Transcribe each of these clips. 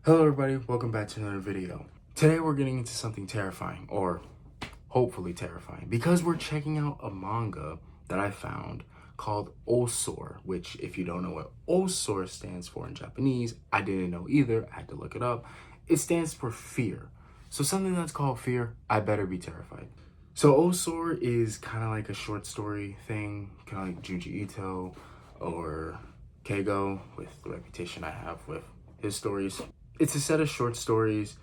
Hello everybody, welcome back to another video. Today we're getting into something terrifying, or hopefully terrifying, because we're checking out a manga that I found called Osore, which if you don't know what Osore stands for in Japanese, I didn't know either, I had to look it up. It stands for fear. So something that's called fear, I better be terrified. So Osore is kind of like a short story thing, kind of like Junji Ito or Keigo, with the reputation I have with his stories. It's a set of short stories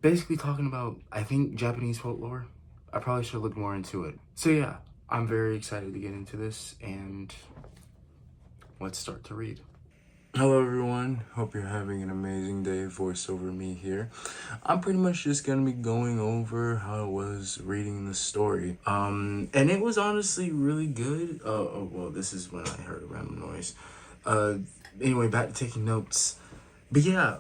basically talking about, I think, Japanese folklore. I probably should look more into it. So yeah, I'm very excited to get into this, and let's start to read. Hello everyone, hope you're having an amazing day. Voiceover me here. I'm pretty much just gonna be going over how it was reading the story. And it was honestly really good. Well, this is when I heard a random noise. Anyway, back to taking notes. But yeah,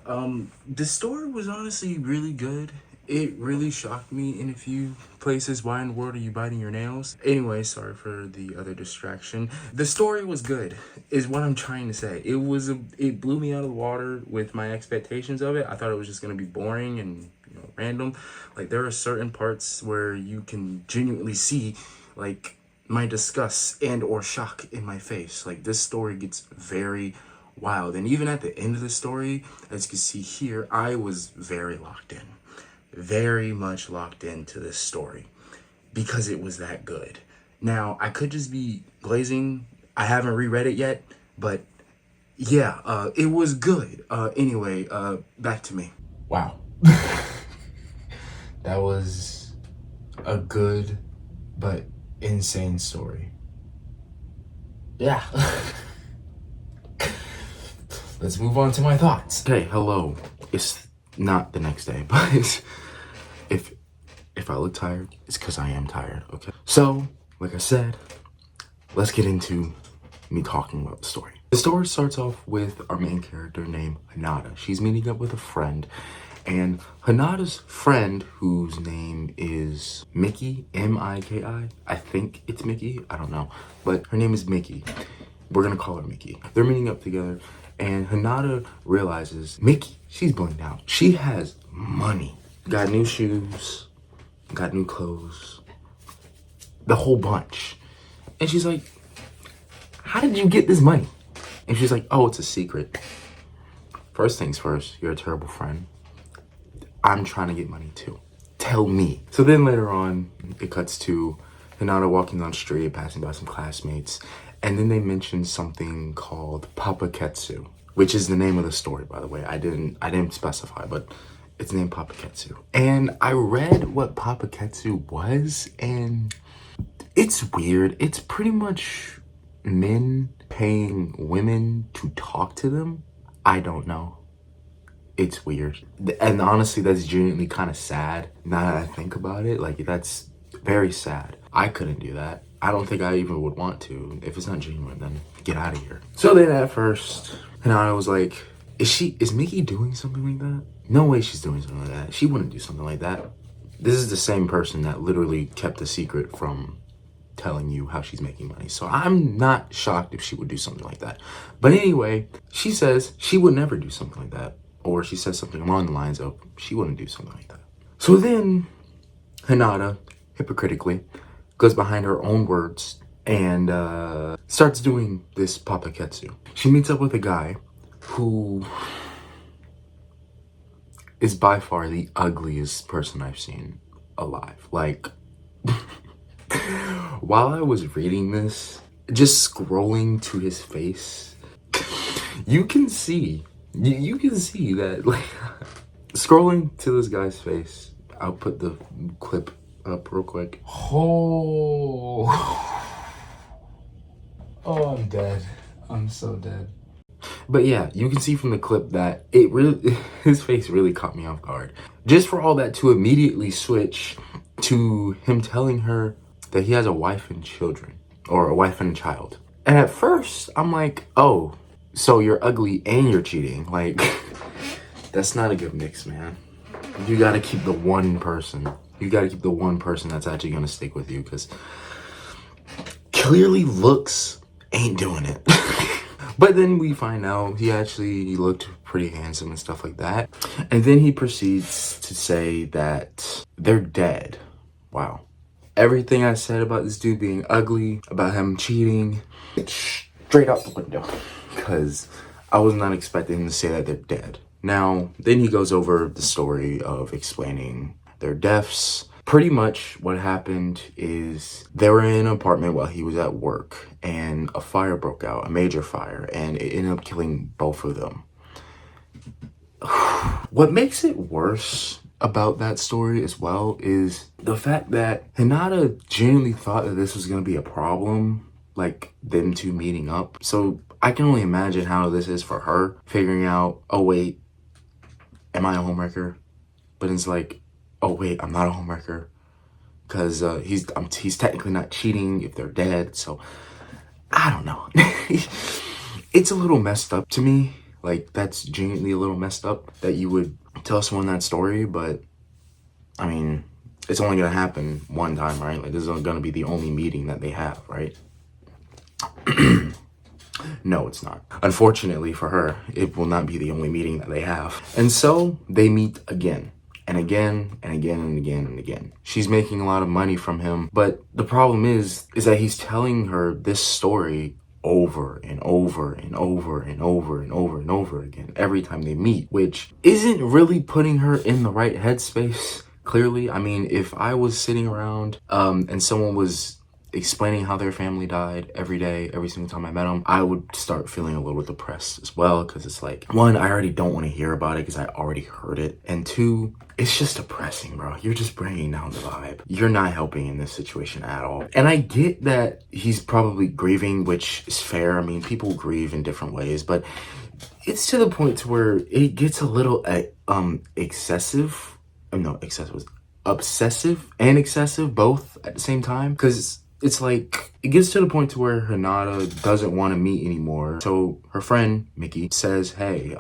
the story was honestly really good. It really shocked me in a few places. Why in the world are you biting your nails? Anyway, sorry for the other distraction. The story was good, is what I'm trying to say. It blew me out of the water with my expectations of it. I thought it was just gonna be boring and random. Like, there are certain parts where you can genuinely see like my disgust and or shock in my face. Like, this story gets very wild, and even at the end of the story, as you can see here, I was very locked in, very much locked into this story because it was that good. Now, I could just be glazing. I haven't reread it yet, but yeah, it was good. Anyway, back to me. Wow. That was a good but insane story. Yeah. Let's move on to my thoughts. Okay, hello. It's not the next day, but if I look tired, it's because I am tired, okay? So, like I said, let's get into me talking about the story. The story starts off with our main character named Hinata. She's meeting up with a friend, and Hinata's friend, whose name is Miki, M-I-K-I. I think it's Miki, I don't know, but her name is Miki. We're gonna call her Miki. They're meeting up together, and Hinata realizes Miki, she's blinged out. She has money. Got new shoes, got new clothes, the whole bunch. And she's like, how did you get this money? And she's like, oh, it's a secret. First things first, you're a terrible friend. I'm trying to get money too. Tell me. So then later on, it cuts to Hinata walking down the street, passing by some classmates. And then they mentioned something called Papa-katsu, which is the name of the story, by the way. I didn't specify, but it's named Papa-katsu. And I read what Papa-katsu was, and it's weird. It's pretty much men paying women to talk to them. I don't know. It's weird. And honestly, that's genuinely kind of sad. Now that I think about it, like, that's very sad. I couldn't do that. I don't think I even would want to. If it's not genuine, then get out of here. So then at first, Hinata was like, is Miki doing something like that? No way she's doing something like that. She wouldn't do something like that. This is the same person that literally kept a secret from telling you how she's making money. So I'm not shocked if she would do something like that. But anyway, she says she would never do something like that. Or she says something along the lines of, she wouldn't do something like that. So then Hinata, hypocritically, goes behind her own words and starts doing this Papa-katsu. She meets up with a guy who is by far the ugliest person I've seen alive. Like, while I was reading this, just scrolling to his face, you can see that, like, scrolling to this guy's face. I'll put the clip up real quick. Oh, I'm dead. I'm so dead. But yeah, you can see from the clip that his face really caught me off guard. Just for all that to immediately switch to him telling her that he has a wife and children, or a wife and a child. And at first, I'm like, oh, so you're ugly and you're cheating. Like, that's not a good mix, man. You gotta keep the one person. You gotta keep the one person that's actually gonna stick with you, because clearly looks ain't doing it. But then we find out he looked pretty handsome and stuff like that. And then he proceeds to say that they're dead. Wow. Everything I said about this dude being ugly, about him cheating, it's straight out the window. Because I was not expecting him to say that they're dead. Now, then he goes over the story of explaining their deaths. Pretty much what happened is they were in an apartment while he was at work and a fire broke out, a major fire, and it ended up killing both of them. What makes it worse about that story as well is the fact that Hinata genuinely thought that this was going to be a problem, like them two meeting up. So I can only imagine how this is for her, figuring out, oh wait, am I a homewrecker? But it's like, oh wait, I'm not a homewrecker because he's technically not cheating if they're dead. So I don't know. It's a little messed up to me. Like, that's genuinely a little messed up that you would tell someone that story. But I mean, it's only gonna happen one time, right? Like, this is gonna be the only meeting that they have, right? No, it's not. Unfortunately for her, it will not be the only meeting that they have. And so they meet again and again and again and again and again. She's making a lot of money from him, but the problem is that he's telling her this story over and over and over and over and over and over again every time they meet, which isn't really putting her in the right headspace, clearly. I mean, if I was sitting around and someone was explaining how their family died every day, every single time I met them, I would start feeling a little depressed as well, because it's like, one, I already don't want to hear about it because I already heard it, and two, it's just depressing, bro. You're just bringing down the vibe. You're not helping in this situation at all. And I get that he's probably grieving, which is fair. I mean, people grieve in different ways, but it's to the point to where it gets a little excessive. No, excessive. Obsessive and excessive, both at the same time, because it's like, it gets to the point to where Hinata doesn't want to meet anymore. So her friend, Mickey, says, hey,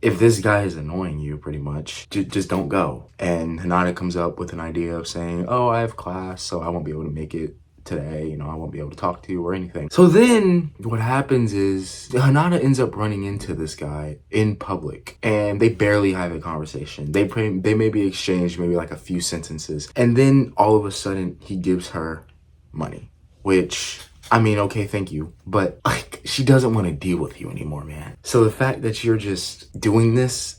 if this guy is annoying you, pretty much, just don't go. And Hinata comes up with an idea of saying, oh, I have class, so I won't be able to make it today. You know, I won't be able to talk to you or anything. So then what happens is Hinata ends up running into this guy in public, and they barely have a conversation. They maybe exchange maybe like a few sentences, and then all of a sudden he gives her money, which, I mean, okay, thank you, but like, she doesn't want to deal with you anymore, man. So the fact that you're just doing this,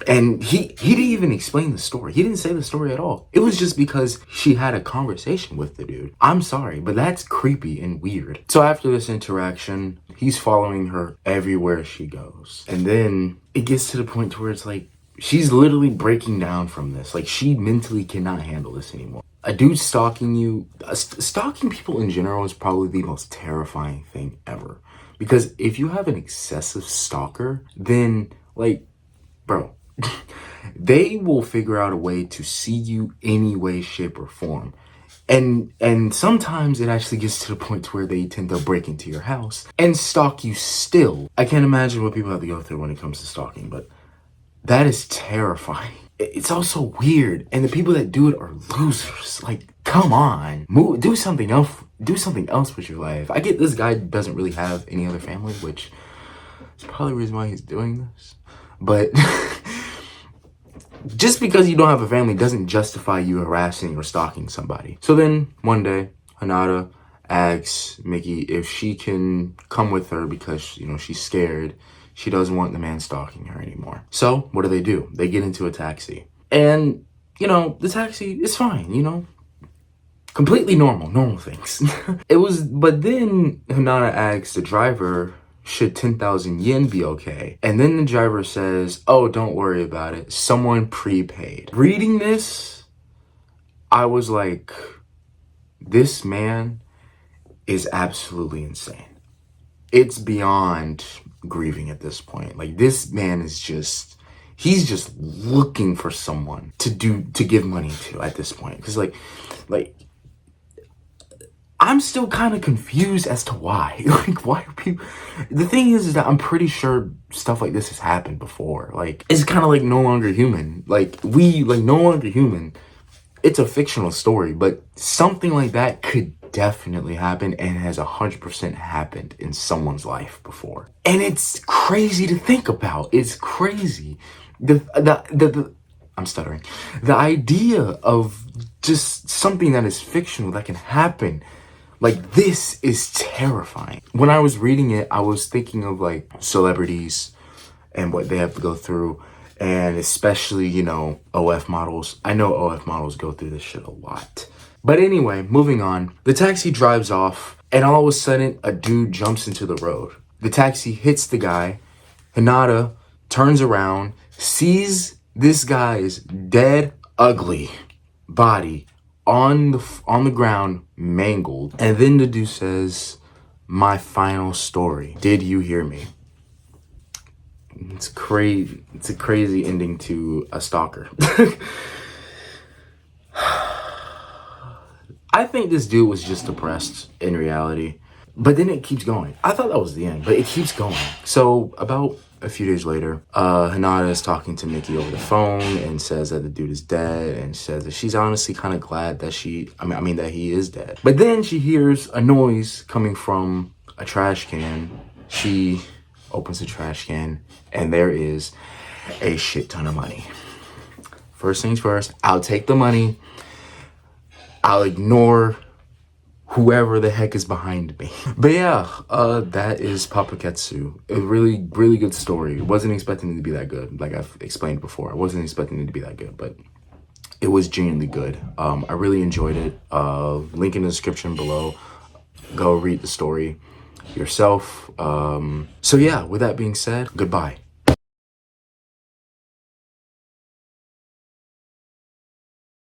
and he didn't even explain the story. He didn't say the story at all. It was just because she had a conversation with the dude. I'm sorry, but that's creepy and weird. So after this interaction, he's following her everywhere she goes. And then it gets to the point to where it's like, she's literally breaking down from this. Like, she mentally cannot handle this anymore. A dude stalking you, stalking people in general is probably the most terrifying thing ever. Because if you have an excessive stalker, then like, bro, they will figure out a way to see you any way, shape, or form. And sometimes it actually gets to the point where they tend to break into your house and stalk you still. I can't imagine what people have to go through when it comes to stalking, but that is terrifying. It's also weird, and the people that do it are losers. Like, come on, do something else. Do something else with your life. I get this guy doesn't really have any other family, which is probably the reason why he's doing this. But just because you don't have a family doesn't justify you harassing or stalking somebody. So then one day, Hinata asks Mickey if she can come with her because, you know, she's scared. She doesn't want the man stalking her anymore. So what do? They get into a taxi. And, you know, the taxi is fine, you know. Completely normal things. But then Hinata asks the driver, should 10,000 yen be okay? And then the driver says, oh, don't worry about it. Someone prepaid. Reading this, I was like, this man is absolutely insane. It's beyond grieving at this point. Like, this man is he's just looking for someone to give money to at this point. Because like, I'm still kind of confused as to why. Like, why are people... The thing is that I'm pretty sure stuff like this has happened before. Like, it's kind of like No Longer Human. Like, No Longer Human, it's a fictional story, but something like that could definitely happened and has 100% happened in someone's life before. And it's crazy to think about. It's crazy. I'm stuttering. The idea of just something that is fictional that can happen like this is terrifying. When I was reading it, I was thinking of like celebrities and what they have to go through, and especially, you know, OF models. I know OF models go through this shit a lot. But anyway, moving on. The taxi drives off, and all of a sudden, a dude jumps into the road. The taxi hits the guy. Hinata turns around, sees this guy's dead, ugly body on the ground, mangled. And then the dude says, "My final story. Did you hear me?" It's crazy. It's a crazy ending to a stalker. I think this dude was just depressed in reality. But then it keeps going. I thought that was the end, but it keeps going. So about a few days later, Hinata is talking to Mickey over the phone and says that the dude is dead, and says that she's honestly kind of glad that that he is dead. But then she hears a noise coming from a trash can. She opens the trash can, and there is a shit ton of money. First things first, I'll take the money. I'll ignore whoever the heck is behind me. But yeah, that is Papa-katsu. A really, really good story. Wasn't expecting it to be that good. Like I've explained before, I wasn't expecting it to be that good, but it was genuinely good. I really enjoyed it. Link in the description below. Go read the story yourself. So yeah, with that being said, goodbye.